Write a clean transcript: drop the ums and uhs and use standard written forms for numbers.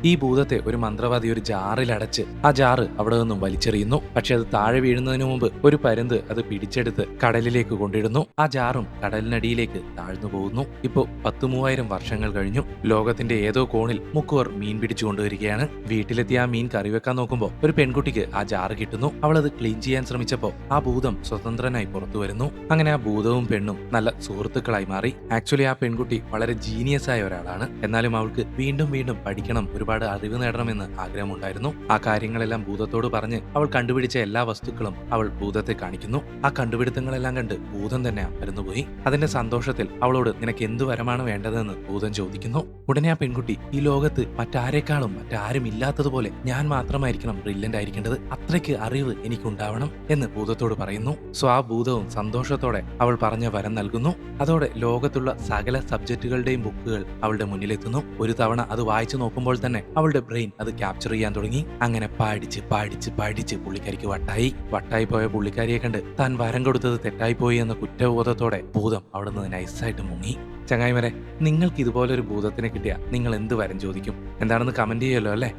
ഈ ഭൂതത്തെ ഒരു മന്ത്രവാദി ഒരു ജാറിൽ അടച്ച് ആ ജാറ് അവിടെ നിന്നും വലിച്ചെറിയുന്നു. പക്ഷെ അത് താഴെ വീഴുന്നതിന് മുമ്പ് ഒരു പരുന്ത് അത് പിടിച്ചെടുത്ത് കടലിലേക്ക് കൊണ്ടിടുന്നു. ആ ജാറും കടലിനടിയിലേക്ക് താഴ്ന്നു പോകുന്നു. ഇപ്പോ 10,000-3000 വർഷങ്ങൾ കഴിഞ്ഞു. ലോകത്തിന്റെ ഏതോ കോണിൽ മുക്കുവർ മീൻ പിടിച്ചു കൊണ്ടുവരികയാണ്. വീട്ടിലെത്തിയ ആ മീൻ കറി വെക്കാൻ നോക്കുമ്പോൾ ഒരു പെൺകുട്ടിക്ക് ആ ജാറ് കിട്ടുന്നു. അവൾ അത് ക്ലീൻ ചെയ്യാൻ ശ്രമിച്ചപ്പോൾ ആ ഭൂതം സ്വതന്ത്രനായി പുറത്തു വരുന്നു. അങ്ങനെ ആ ഭൂതവും പെണ്ണും നല്ല സുഹൃത്തുക്കളായി മാറി. ആക്ച്വലി ആ പെൺകുട്ടി വളരെ ജീനിയസ് ആയ ഒരാളാണ്. എന്നാലും അവൾക്ക് വീണ്ടും വീണ്ടും പഠിക്കണം, ഒരുപാട് അറിവ് നേടണമെന്ന് ആഗ്രഹമുണ്ടായിരുന്നു. ആ കാര്യങ്ങളെല്ലാം ഭൂതത്തോട് പറഞ്ഞ് അവൾ കണ്ടുപിടിച്ച എല്ലാ വസ്തുക്കളും അവൾ ഭൂതത്തെ കാണിക്കുന്നു. ആ കണ്ടുപിടുത്തങ്ങളെല്ലാം കണ്ട് ഭൂതം തന്നെ അമ്പരന്നുപോയി. അതിന്റെ സന്തോഷത്തിൽ അവളോട് നിനക്ക് എന്തു വരമാണ് വേണ്ടതെന്ന് ഭൂതം ചോദിക്കുന്നു. ഉടനെ ആ പെൺകുട്ടി, ഈ ലോകത്ത് മറ്റാരെക്കാളും മറ്റാരും ഇല്ലാത്തതുപോലെ ഞാൻ മാത്രമായിരിക്കണം ബ്രില്യന്റ് ആയിരിക്കേണ്ടത്, അത്രയ്ക്ക് അറിവ് എനിക്കുണ്ടാവണം എന്ന് ഭൂതത്തോട് പറയുന്നു. സോ ആ ഭൂതവും സന്തോഷത്തോടെ അവൾ പറഞ്ഞ വരം നൽകുന്നു. അതോടെ ലോകത്തുള്ള സകല സബ്ജക്റ്റുകളുടെയും ബുക്കുകൾ അവളുടെ മുന്നിലെത്തുന്നു. ഒരു തവണ അത് വായിച്ചു നോക്കുമ്പോൾ തന്നെ അവളുടെ ബ്രെയിൻ അത് ക്യാപ്ചർ ചെയ്യാൻ തുടങ്ങി. അങ്ങനെ പഠിച്ച് പുള്ളിക്കാരിക്ക് വട്ടായി പോയ പുള്ളിക്കാരിയെ കണ്ട് താൻ വരം കൊടുത്തത് തെറ്റായിപ്പോയി എന്ന കുറ്റബോധത്തോടെ ഭൂതം അവിടെ നിന്ന് നൈസായിട്ട് മുങ്ങി. ചങ്ങായിമാരെ, നിങ്ങൾക്ക് ഇതുപോലൊരു ഭൂതത്തിനെ കിട്ടിയാൽ നിങ്ങൾ എന്ത് വരം ചോദിക്കും? എന്താണെന്ന് കമന്റ് ചെയ്യുമല്ലോ അല്ലേ?